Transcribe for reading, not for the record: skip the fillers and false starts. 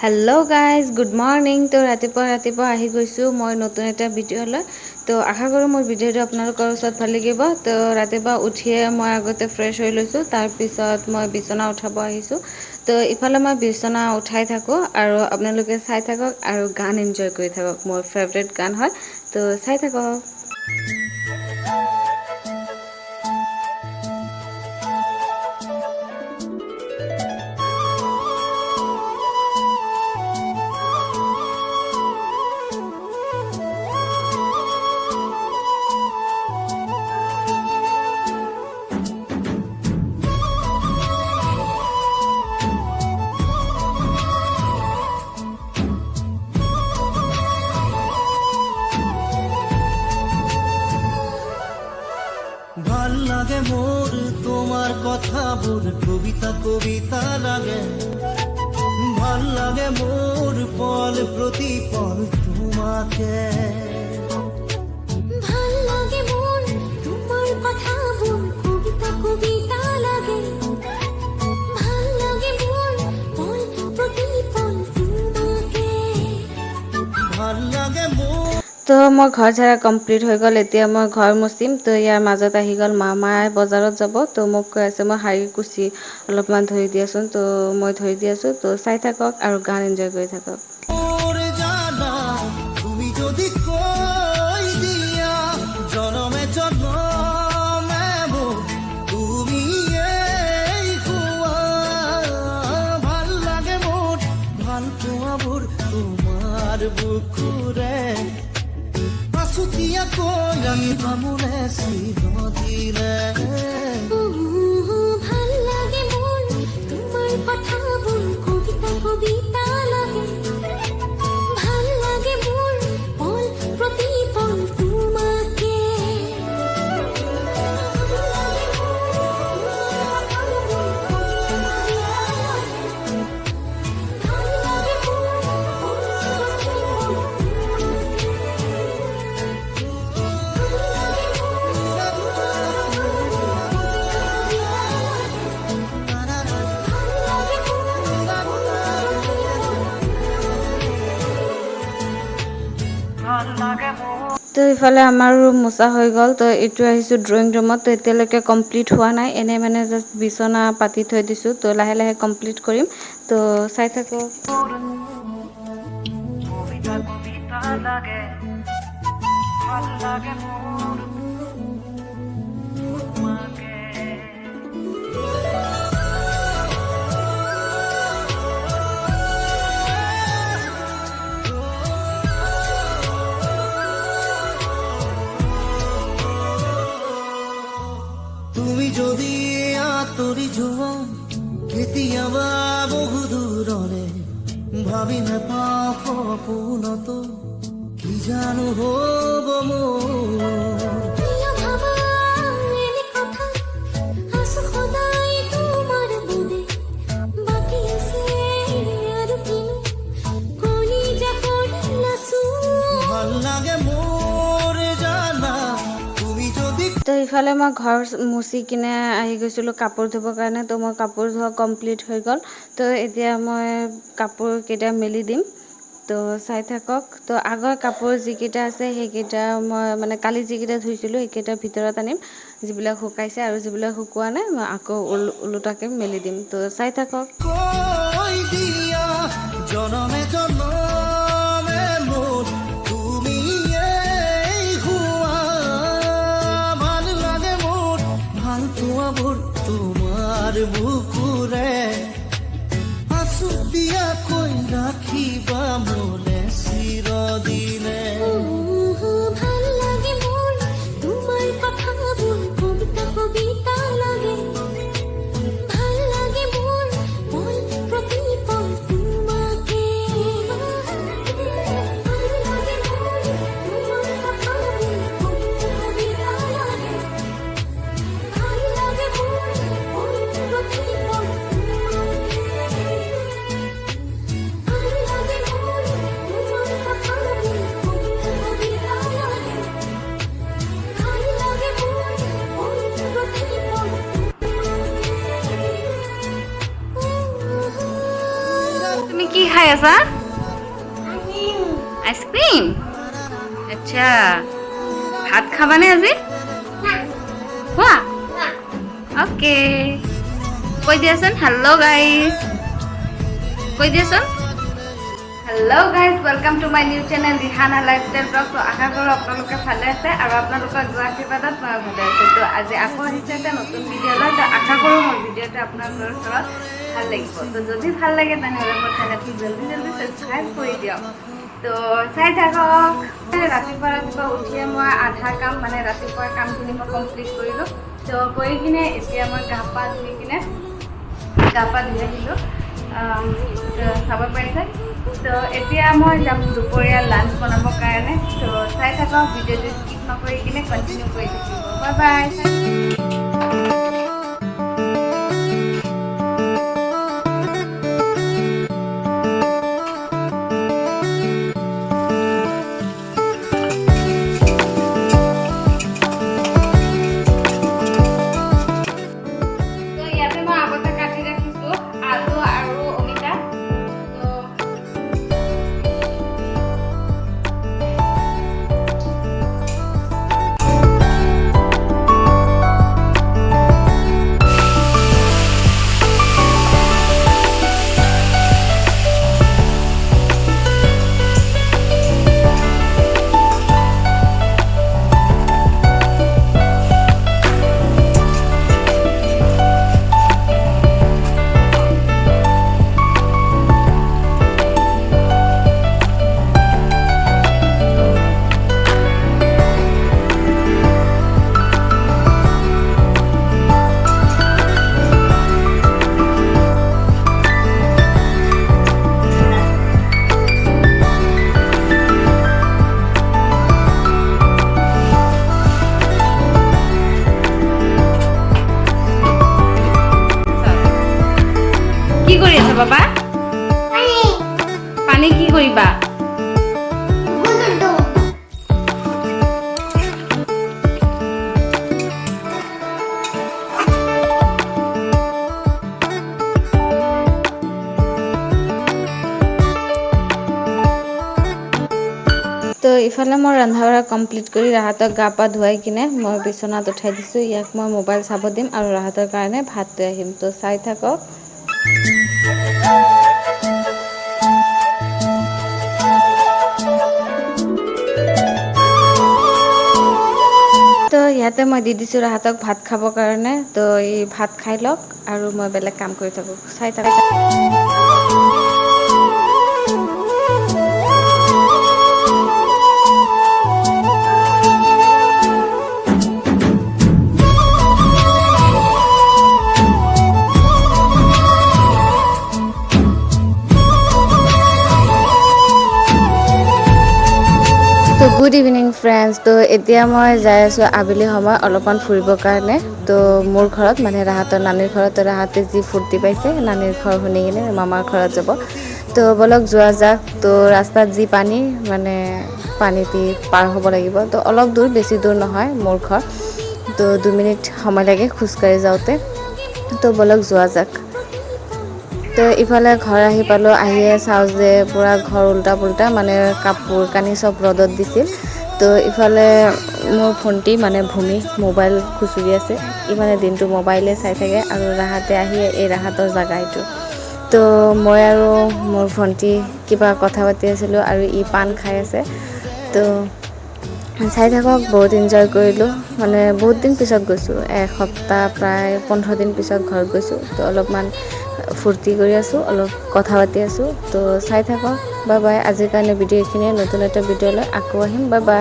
Hello' guys good morning. তো ৰাতিপুৱা আহি গৈছোঁ মই নতুন এটা ভিডিঅ'লৈ। তো আশা কৰোঁ মোৰ ভিডিঅ'টো আপোনালোকৰ ওচৰত ভাল লাগিব। তো ৰাতিপুৱা উঠিয়ে মই আগতে ফ্ৰেছ হৈ লৈছোঁ, তাৰপিছত মই বিচনা উঠাব আহিছোঁ। তো ইফালে মই বিচনা উঠাই থাকোঁ আৰু আপোনালোকে চাই থাকক আৰু গান এনজয় কৰি থাকক। মোৰ ফেভৰেট গান হয়, তো চাই থাকক। ভাল লাগে মোৰ তোমাৰ কথাবোৰ কবিতা কবিতা লাগে। ভাল লাগে মোৰ পল প্ৰতি পল তোমাকে। ভাল লাগে মোৰ তোমাৰ কথাবোৰ কবিতা কবিতা লাগে। ভাল লাগে মোৰ পল প্ৰতি পল তোমাকে। ভাল লাগে মোৰ তো মই ঘৰ ঝাৰা কমপ্লিট হৈ গ'ল। এতিয়া মই ঘৰ মুচিম। তো ইয়াৰ মাজত আহি গ'ল মামাই বজাৰত যাব। তো মোক কৈ আছে মই শাৰী কুচি অলপমান ধৰি দিয়াচোন। তো মই ধৰি দি আছোঁ। তো চাই থাকক আৰু গান এনজয় কৰি থাকক। জানা তুমি যদি কৈ দিয়া জনমে জনমে মোক তুমি এই খোৱা। ভাল লাগে মোৰ ভাল পোৱাবোৰ তোমাৰ বুকুৰে। আছুতীয়াকৈ আমি বামুণে চিৰদিলে। ভাল লাগে মোৰ তোমাৰ কথাবোৰ কবিতা কবিতা লাগে। ভাল লাগে মোৰ পল প্ৰতি পল তোমাকে। তো ইফালে আমাৰ ৰুম মোচা হৈ গ'ল। তো এইটো আহিছোঁ ড্ৰয়িং ৰুমত। তো এতিয়ালৈকে কমপ্লিট হোৱা নাই, এনেই মানে জাষ্ট বিচনা পাতি থৈ দিছোঁ। তো লাহে লাহে কমপ্লিট কৰিম। তো চাই থাকক। কবিতা কবিতা লাগে। ভাল লাগে মোৰ তোমাকে। তুমি যদি আঁতৰি যোৱা কেতিয়াবা বহু দূৰলে, ভাবি নাপাওঁ সপোনতো কি জানো হ'ব মোৰ। প্ৰিয় ভাবা এনে কথা আছো সদায় তোমাৰ বুদে। বাকি আছে আৰু কিনো কলিজা কৰিলাছো। ভাল লাগে মোৰ জানা তুমি যদি তো ইফালে মই ঘৰ মুচি কিনে আহি গৈছিলোঁ কাপোৰ ধুবৰ কাৰণে। তো মই কাপোৰ ধোৱা কমপ্লিট হৈ গ'ল। তো এতিয়া মই কাপোৰকেইটা মেলি দিম। তো চাই থাকক। তো আগৰ কাপোৰ যিকেইটা আছে সেইকেইটা মই মানে কালি যিকেইটা ধুইছিলোঁ সেইকেইটাৰ ভিতৰত আনিম। যিবিলাক শুকাইছে আৰু যিবিলাক শুকোৱা নাই মই আকৌ ওলোটাকৈ মেলি দিম। তো চাই থাকক। কৈ দিয়া জনমে জনমে মোৰ তুমি এই হোৱা। ভাল লাগে মোৰ ভাল পোৱাবোৰ তোমাৰ বুকুৰে। আছুতীয়াকৈ ৰাখিবা মোলে চিৰদিনে। ভাল লাগে মোৰ তোমাৰ কথাবোৰ কবিতা কবিতা লাগে। ভাল লাগে মোৰ পল আছা? আইচক্ৰীম? আচ্ছা, ভাত খাবানে আজি? খোৱা? অ'কে। কৈ দিয়াচোন হেল্ল' গাইজ। কৈ দিয়াচোন hello' guys, welcome to my new channel Rihana lifestyle blog. তো আশা কৰোঁ আপোনালোকে ভালে আছে আৰু আপোনালোকৰ দোৱা আশীৰ্বাদত মই ভালে আছোঁ। তো আজি আকৌ আহিছে এটা নতুন ভিডিঅ' লৈ। তো আশা কৰোঁ মোৰ ভিডিঅ'টো আপোনালোকৰ ওচৰত ভাল লাগিব। তো যদি ভাল লাগে তেনেহ'লে মোৰ চেনেলটো জল্দি ছাবস্ক্ৰাইব কৰি দিয়ক। তো চাই থাকক। ৰাতিপুৱা উঠিয়ে মই আধা কাম মানে ৰাতিপুৱাৰ কামখিনি মই কমপ্লিট কৰিলোঁ। তো কৰি কিনে এতিয়া মই গা পা ধুই আহিলোঁ। চাব পাৰিছে। তো এতিয়া মই যাম দুপৰীয়া লাঞ্চ বনাবৰ কাৰণে। তো চাই থাকক, ভিডিঅ'টো স্কিপ নকৰি কিনে কণ্টিনিউ কৰি থাকিব। Bye bye. কি কৰি আছা বাবা? পানী কি কৰিবা? তো ইফালে মই ৰন্ধা বঢ়া কমপ্লিট কৰি ৰাহাতক গা পা ধুৱাই কিনে মই বিচনাত উঠাই দিছোঁ। ইয়াক মই মোবাইল চাব দিম আৰু ৰাহাতৰ কাৰণে ভাত লৈ আহিম। তো চাই থাকক। তো ইয়াতে মই দি দিছোঁ ৰাহাতক ভাত খাবৰ কাৰণে। তো ই ভাত খাই লওক আৰু মই বেলেগ কাম কৰি থাকোঁ। চাই থাকক। তো গুড ইভিনিং ফ্ৰেণ্ডছ। তো এতিয়া মই যাই আছোঁ আবেলি সময় অলপমান ফুৰিবৰ কাৰণে। তো মোৰ ঘৰত মানে ৰাহাতৰ নানীৰ ঘৰত। তো ৰাহাতে যি ফূৰ্তি পাইছে নানীৰ ঘৰ শুনি কিনে মামাৰ ঘৰত যাব। তো বলক যোৱা যাক। তো ৰাস্তাত যি পানী মানে পানী দি পাৰ হ'ব লাগিব। তো অলপ দূৰ, বেছি দূৰ নহয় মোৰ ঘৰ। তো 2 মিনিট সময় লাগে খোজকাঢ়ি যাওঁতে। তো বলক যোৱা যাক। তো ইফালে ঘৰ আহি পালোঁ। আহিয়ে চাওঁ যে পূৰা ঘৰ উল্টা পুল্টা মানে কাপোৰ কানি চব ৰ'দত দিছিল। তো ইফালে মোৰ ভণ্টি মানে ভূমি মোবাইল খুচুৰি আছে। ই মানে দিনটো মোবাইলে চাই থাকে আৰু ৰাহাতে আহি এই ৰাহাতৰ জাগা এইটো। তো মই আৰু মোৰ ভণ্টি কিবা কথা পাতি আছিলোঁ আৰু ই পাণ খাই আছে। তো চাই থাকক। বহুত এনজয় কৰিলোঁ। মানে বহুত দিন পিছত গৈছোঁ, এসপ্তাহ প্ৰায় 15 দিন পিছত ঘৰত গৈছোঁ। তো অলপমান ফূৰ্তি কৰি আছোঁ, অলপ কথা পাতি আছোঁ। তো চাই থাকক। Bye bye. আজিৰ কাৰণে ভিডিঅ' এইখিনিয়ে। নতুন এটা ভিডিঅ' লৈ আকৌ আহিম। Bye bye.